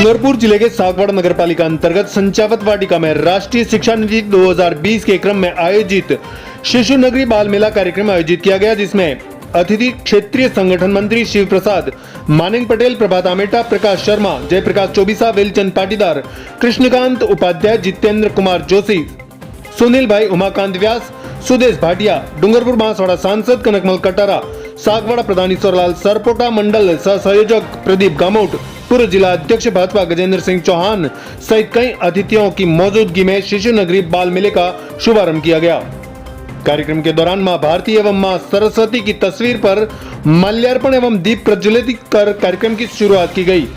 डूंगरपुर जिले के सागवाड़ा नगरपालिका अंतर्गत संचावत वाटिका में राष्ट्रीय शिक्षा नीति 2020 के क्रम में आयोजित शिशु नगरी बाल मेला कार्यक्रम आयोजित किया गया, जिसमें अतिथि क्षेत्रीय संगठन मंत्री शिव प्रसाद, मानिंग पटेल, प्रभात आमेटा, प्रकाश शर्मा, जयप्रकाश चौबीसा, वेलचंद पाटीदार, कृष्णकांत उपाध्याय, जितेंद्र कुमार जोशी, सुनील भाई, उमाकांत व्यास, सुदेश भाटिया, डूंगरपुर बांसवाड़ा सांसद कनकमल कटारा, सागवाड़ा प्रधान ईश्वरलाल सरपोटा, मंडल सह संयोजक प्रदीप गामोट, पूर्व जिला अध्यक्ष भाजपा गजेंद्र सिंह चौहान सहित कई अतिथियों की मौजूदगी में शिशु नगरी बाल मेले का शुभारंभ किया गया। कार्यक्रम के दौरान मां भारती एवं मां सरस्वती की तस्वीर पर माल्यार्पण एवं दीप प्रज्वलित कर कार्यक्रम की शुरुआत की गई।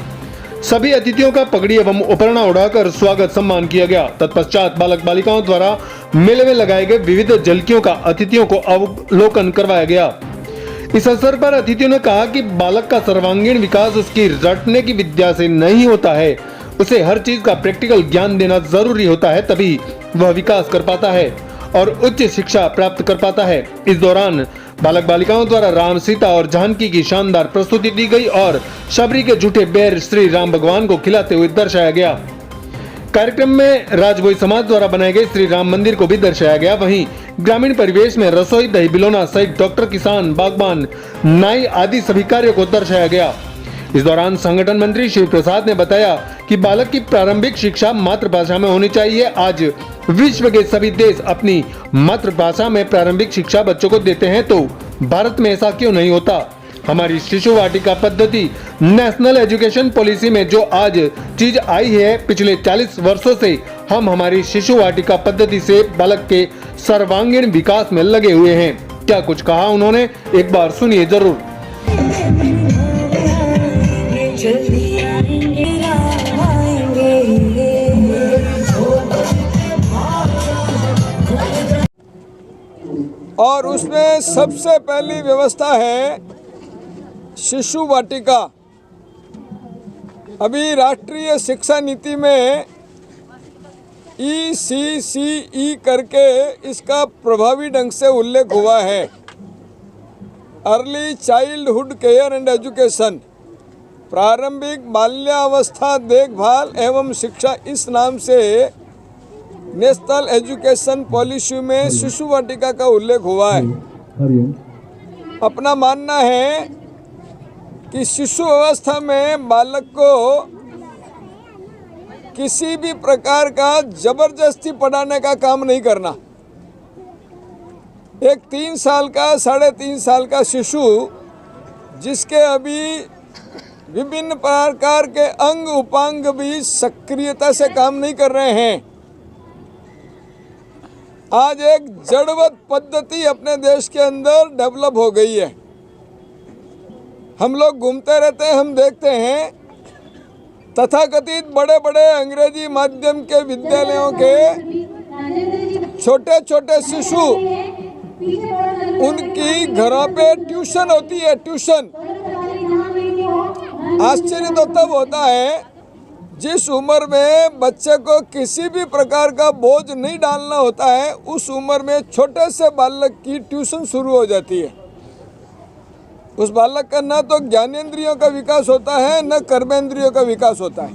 सभी अतिथियों का पगड़ी एवं उपरणा उड़ाकर स्वागत सम्मान किया गया। तत्पश्चात बालक बालिकाओं द्वारा मेले में लगाए गए विविध झलकियों का अतिथियों को अवलोकन करवाया गया। इस अवसर पर अतिथियों ने कहा कि बालक का सर्वांगीण विकास उसकी रटने की विद्या से नहीं होता है, उसे हर चीज का प्रैक्टिकल ज्ञान देना जरूरी होता है, तभी वह विकास कर पाता है और उच्च शिक्षा प्राप्त कर पाता है। इस दौरान बालक बालिकाओं द्वारा राम, सीता और जानकी की शानदार प्रस्तुति दी गई और शबरी के झूठे बैर श्री राम भगवान को खिलाते हुए दर्शाया गया। कार्यक्रम में राजभोई समाज द्वारा बनाए गए श्री राम मंदिर को भी दर्शाया गया। वहीं ग्रामीण परिवेश में रसोई, दही बिलोना सहित डॉक्टर, किसान, बागबान, नाई आदि सभी कार्यों को दर्शाया गया। इस दौरान संगठन मंत्री शिव प्रसाद ने बताया कि बालक की प्रारंभिक शिक्षा मातृभाषा में होनी चाहिए। आज विश्व के सभी देश अपनी मातृभाषा में प्रारंभिक शिक्षा बच्चों को देते हैं, तो भारत में ऐसा क्यों नहीं होता। हमारी शिशु वाटिका पद्धति नेशनल एजुकेशन पॉलिसी में जो आज चीज आई है, पिछले 40 वर्षों से हम हमारी शिशु वाटिका पद्धति से बालक के सर्वांगीण विकास में लगे हुए हैं। क्या कुछ कहा उन्होंने, एक बार सुनिए जरूर। और उसमें सबसे पहली व्यवस्था है शिशु वाटिका। अभी राष्ट्रीय शिक्षा नीति में ECCE करके इसका प्रभावी ढंग से उल्लेख हुआ है। Early childhood care and education, प्रारंभिक बाल्यावस्था देखभाल एवं शिक्षा, इस नाम से नेशनल एजुकेशन पॉलिसी में शिशु वाटिका का उल्लेख हुआ है। अपना मानना है कि शिशु अवस्था में बालक को किसी भी प्रकार का जबरदस्ती पढ़ाने का काम नहीं करना। एक 3 साल का, 3.5 साल का शिशु जिसके अभी विभिन्न प्रकार के अंग उपांग भी सक्रियता से काम नहीं कर रहे हैं, आज एक जड़वत पद्धति अपने देश के अंदर डेवलप हो गई है। हम लोग घूमते रहते हैं, हम देखते हैं तथाकथित बड़े बड़े अंग्रेजी माध्यम के विद्यालयों के छोटे छोटे शिशु, उनकी घरों पे ट्यूशन होती है। ट्यूशन, आश्चर्य तो तब होता है जिस उम्र में बच्चे को किसी भी प्रकार का बोझ नहीं डालना होता है, उस उम्र में छोटे से बालक की ट्यूशन शुरू हो जाती है। उस बालक का न तो ज्ञानेंद्रियों का विकास होता है, न कर्मेंद्रियों का विकास होता है।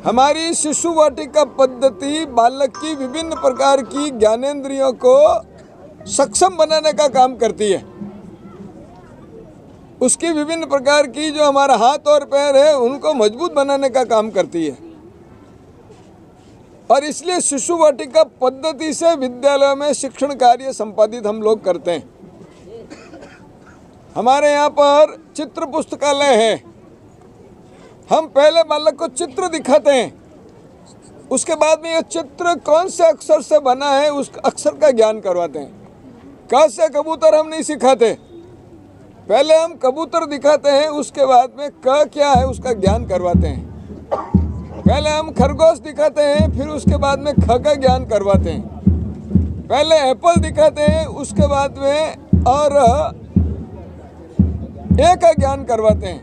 हमारी शिशु वाटिका पद्धति बालक की विभिन्न प्रकार की ज्ञानेंद्रियों को सक्षम बनाने का काम करती है। उसकी विभिन्न प्रकार की जो हमारा हाथ और पैर है, उनको मजबूत बनाने का काम करती है। और इसलिए शिशु वाटिका पद्धति से विद्यालयों में शिक्षण कार्य संपादित हम लोग करते हैं। हमारे यहाँ पर चित्र पुस्तकालय है। हम पहले बालक को चित्र दिखाते हैं, उसके बाद में ये चित्र कौन से अक्षर से बना है उस अक्षर का ज्ञान करवाते हैं। क से कबूतर हम नहीं सिखाते, पहले हम कबूतर दिखाते हैं, उसके बाद में क क्या है उसका ज्ञान करवाते हैं। पहले हम खरगोश दिखाते हैं, फिर उसके बाद में ख का ज्ञान करवाते हैं। पहले एप्पल दिखाते हैं, उसके बाद में और ए का ज्ञान करवाते हैं।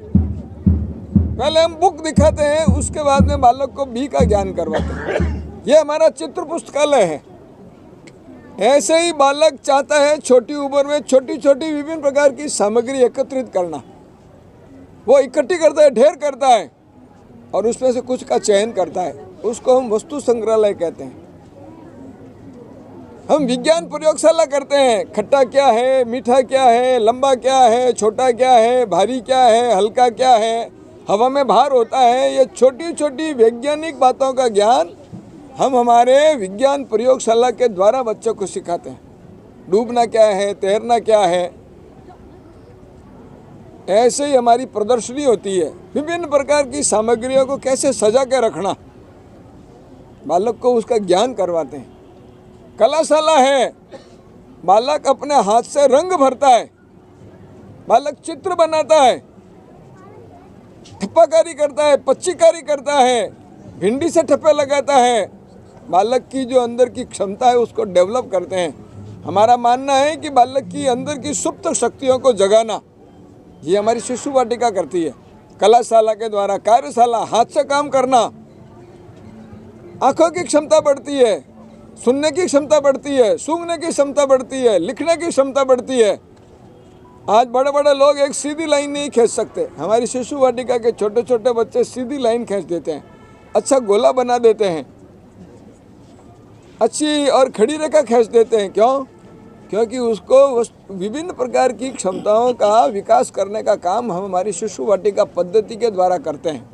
पहले हम बुक दिखाते हैं, उसके बाद में बालक को बी का ज्ञान करवाते हैं। ये हमारा चित्र पुस्तकालय है। ऐसे ही बालक चाहता है छोटी उम्र में छोटी छोटी विभिन्न प्रकार की सामग्री एकत्रित करना। वो इकट्ठी करता है, ढेर करता है, और उसमें से कुछ का चयन करता है, उसको हम वस्तु संग्रहालय कहते हैं। हम विज्ञान प्रयोगशाला करते हैं, खट्टा क्या है, मीठा क्या है, लंबा क्या है, छोटा क्या है, भारी क्या है, हल्का क्या है, हवा में भार होता है। ये छोटी छोटी वैज्ञानिक बातों का ज्ञान हम हमारे विज्ञान प्रयोगशाला के द्वारा बच्चों को सिखाते हैं। डूबना क्या है, तैरना क्या है। ऐसे ही हमारी प्रदर्शनी होती है, विभिन्न प्रकार की सामग्रियों को कैसे सजा के रखना, बालक को उसका ज्ञान करवाते हैं। कलाशाला है, बालक अपने हाथ से रंग भरता है, बालक चित्र बनाता है, ठप्पाकारी करता है, पच्चीकारी करता है, भिंडी से ठप्पे लगाता है। बालक की जो अंदर की क्षमता है उसको डेवलप करते हैं। हमारा मानना है कि बालक की अंदर की सुप्त शक्तियों को जगाना ये हमारी शिशु वाटिका करती है। कलाशाला के द्वारा, कार्यशाला, हाथ से काम करना, आंखों की क्षमता बढ़ती है, सुनने की क्षमता बढ़ती है, सूंघने की क्षमता बढ़ती है, लिखने की क्षमता बढ़ती है। आज बड़े बड़े लोग एक सीधी लाइन नहीं खींच सकते, हमारी शिशु वाटिका के छोटे छोटे बच्चे सीधी लाइन खींच देते हैं, अच्छा गोला बना देते हैं, अच्छी और खड़ी रेखा खींच देते हैं। क्यों? क्योंकि उसको विभिन्न प्रकार की क्षमताओं का विकास करने का काम हम हमारी शिशु वाटिका पद्धति के द्वारा करते हैं।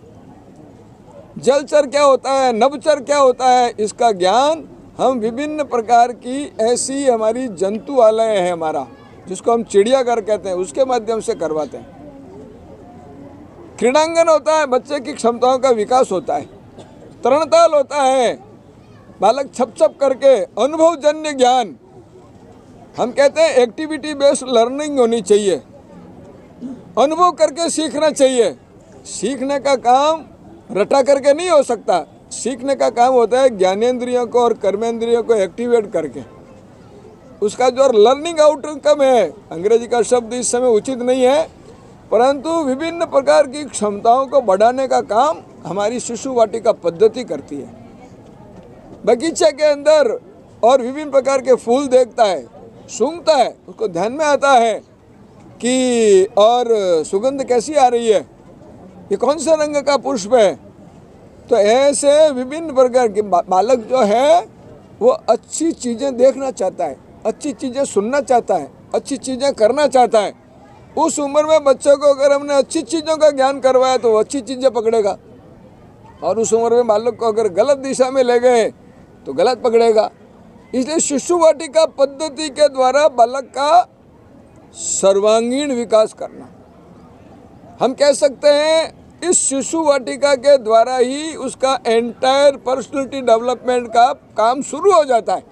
जलचर क्या होता है, नभचर क्या होता है, इसका ज्ञान हम विभिन्न प्रकार की ऐसी हमारी जंतुआलय है हमारा, जिसको हम चिड़ियाघर कहते हैं, उसके माध्यम से करवाते हैं। क्रीड़ांगन होता है, बच्चे की क्षमताओं का विकास होता है। तरणताल होता है, बालक छप छप करके अनुभवजन्य ज्ञान, हम कहते हैं एक्टिविटी बेस्ड लर्निंग होनी चाहिए, अनुभव करके सीखना चाहिए। सीखने का काम रटा करके नहीं हो सकता, सीखने का काम होता है ज्ञानेंद्रियों को और कर्मेंद्रियों को एक्टिवेट करके। उसका जो लर्निंग आउटकम है, अंग्रेजी का शब्द इस समय उचित नहीं है, परंतु विभिन्न प्रकार की क्षमताओं को बढ़ाने का काम हमारी शिशु वाटिका पद्धति करती है। बगीचे के अंदर और विभिन्न प्रकार के फूल देखता है, सूंघता है, उसको ध्यान में आता है कि और सुगंध कैसी आ रही है, ये कौन सा रंग का पुष्प है। तो ऐसे विभिन्न प्रकार के बालक जो है वो अच्छी चीज़ें देखना चाहता है, अच्छी चीज़ें सुनना चाहता है, अच्छी चीज़ें करना चाहता है। उस उम्र में बच्चों को अगर हमने अच्छी चीज़ों का ज्ञान करवाया तो वो अच्छी चीज़ें पकड़ेगा, और उस उम्र में बालक को अगर गलत दिशा में ले गए तो गलत पकड़ेगा। इसलिए शिशु वाटिका पद्धति के द्वारा बालक का सर्वांगीण विकास करना, हम कह सकते हैं इस शिशु वाटिका के द्वारा ही उसका एंटायर पर्सनैलिटी डेवलपमेंट का काम शुरू हो जाता है।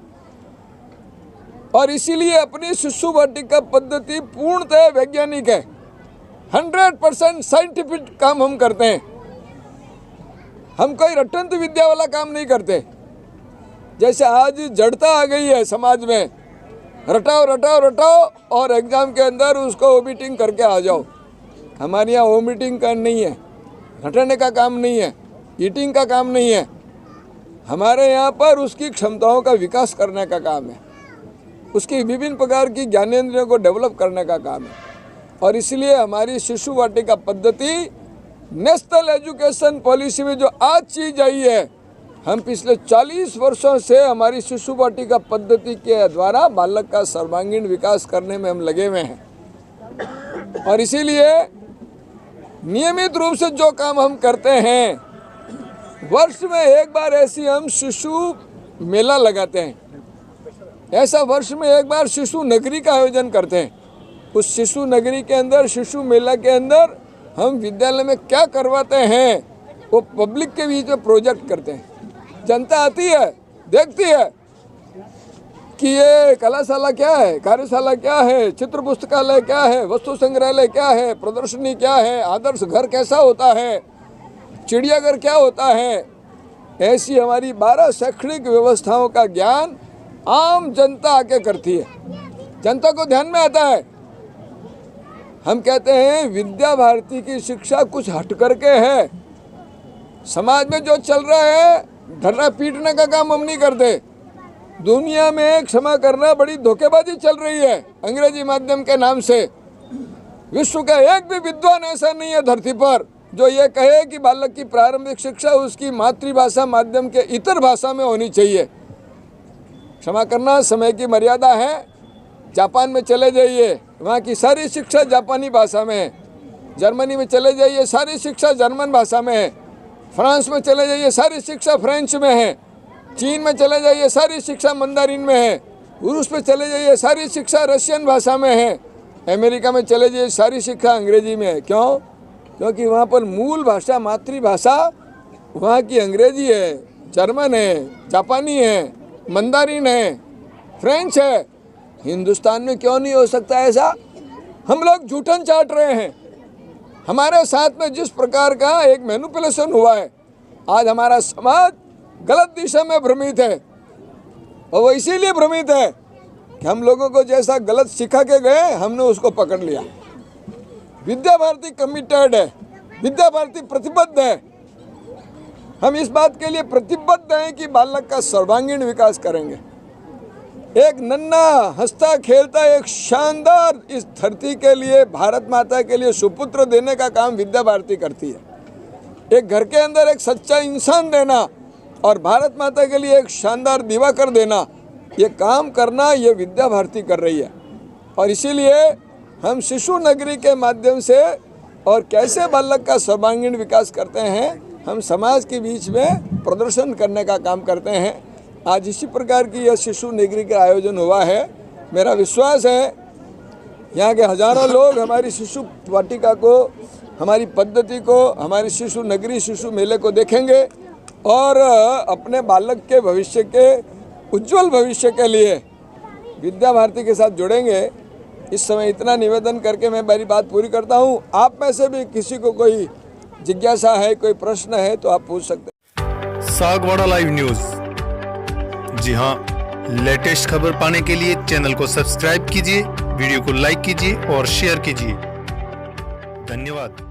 और इसीलिए अपनी शिशु वाटिका पद्धति पूर्णतः वैज्ञानिक है, 100% साइंटिफिक काम हम करते हैं। हम कोई रटंत विद्या वाला काम नहीं करते। जैसे आज जड़ता आ गई है समाज में, रटाओ रटाओ रटाओ और एग्जाम के अंदर उसको ओमिटिंग करके आ जाओ। हमारे यहाँ ओमिटिंग का नहीं है, रटने का काम नहीं है, ईटिंग का काम नहीं है। हमारे यहाँ पर उसकी क्षमताओं का विकास करने का काम है, उसकी विभिन्न प्रकार की ज्ञानेंद्रियों को डेवलप करने का काम है। और इसलिए हमारी शिशु वाटिका पद्धति नेशनल एजुकेशन पॉलिसी में जो आज चीज आई है, हम पिछले 40 वर्षों से हमारी शिशु वाटिका पद्धति के द्वारा बालक का सर्वांगीण विकास करने में हम लगे हुए हैं। और इसीलिए नियमित रूप से जो काम हम करते हैं, वर्ष में एक बार ऐसी हम शिशु मेला लगाते हैं, ऐसा वर्ष में एक बार शिशु नगरी का आयोजन करते हैं। उस शिशु नगरी के अंदर, शिशु मेला के अंदर हम विद्यालय में क्या करवाते हैं वो पब्लिक के बीच में प्रोजेक्ट करते हैं। जनता आती है, देखती है कि ये कलाशाला क्या है, कार्यशाला क्या है, चित्र पुस्तकालय क्या है, वस्तु संग्रहालय क्या है, प्रदर्शनी क्या है, आदर्श घर कैसा होता है, चिड़ियाघर क्या होता है। ऐसी हमारी 12 शैक्षणिक व्यवस्थाओं का ज्ञान आम जनता आके करती है, जनता को ध्यान में आता है। हम कहते हैं विद्या भारती की शिक्षा कुछ हट करके है। समाज में जो चल रहा है, धरना पीटने का काम हम नहीं करते। दुनिया में क्षमा करना बड़ी धोखेबाजी चल रही है अंग्रेजी माध्यम के नाम से। विश्व का एक भी विद्वान ऐसा नहीं है धरती पर जो ये कहे कि बालक की प्रारंभिक शिक्षा उसकी मातृभाषा माध्यम के इतर भाषा में होनी चाहिए। क्षमा करना, समय की मर्यादा है। जापान में चले जाइए, वहाँ की सारी शिक्षा जापानी भाषा में है। जर्मनी में चले जाइए, सारी शिक्षा जर्मन भाषा में है। फ्रांस में चले जाइए, सारी शिक्षा फ्रेंच में है। चीन में चले जाइए, सारी शिक्षा मंदारिन में है। रूस में चले जाइए, सारी शिक्षा रशियन भाषा में है। अमेरिका में चले जाइए, सारी शिक्षा अंग्रेजी में है। क्यों? क्योंकि वहाँ पर मूल भाषा, मातृभाषा वहाँ की अंग्रेजी है, जर्मन है, जापानी है, मंदारिन है, फ्रेंच है। हिंदुस्तान में क्यों नहीं हो सकता ऐसा? हम लोग जूठन चाट रहे हैं। हमारे साथ में जिस प्रकार का एक मैनिपुलेशन हुआ है, आज हमारा समाज गलत दिशा में भ्रमित है। और वो इसीलिए भ्रमित है कि हम लोगों को जैसा गलत सिखा के गए, हमने उसको पकड़ लिया। विद्या भारती कमिटेड है, विद्या भारती प्रतिबद्ध है। हम इस बात के लिए प्रतिबद्ध हैं कि बालक का सर्वांगीण विकास करेंगे। एक नन्हा हंसता खेलता एक शानदार इस धरती के लिए, भारत माता के लिए सुपुत्र देने का काम विद्या भारती करती है। एक घर के अंदर एक सच्चा इंसान देना और भारत माता के लिए एक शानदार दिवाकर देना, ये काम करना ये विद्या भारती कर रही है। और इसीलिए हम शिशु नगरी के माध्यम से और कैसे बालक का सर्वांगीण विकास करते हैं, हम समाज के बीच में प्रदर्शन करने का काम करते हैं। आज इसी प्रकार की यह शिशु नगरी का आयोजन हुआ है। मेरा विश्वास है यहाँ के हजारों लोग हमारी शिशु वाटिका को, हमारी पद्धति को, हमारी शिशु नगरी, शिशु मेले को देखेंगे और अपने बालक के भविष्य के, उज्जवल भविष्य के लिए विद्या भारती के साथ जुड़ेंगे। इस समय इतना निवेदन करके मैं मेरी बात पूरी करता हूँ। आप में से भी किसी को कोई जिज्ञासा है, कोई प्रश्न है तो आप पूछ सकते हैं। सागवाड़ा लाइव न्यूज, जी हाँ, लेटेस्ट खबर पाने के लिए चैनल को सब्सक्राइब कीजिए, वीडियो को लाइक कीजिए और शेयर कीजिए। धन्यवाद।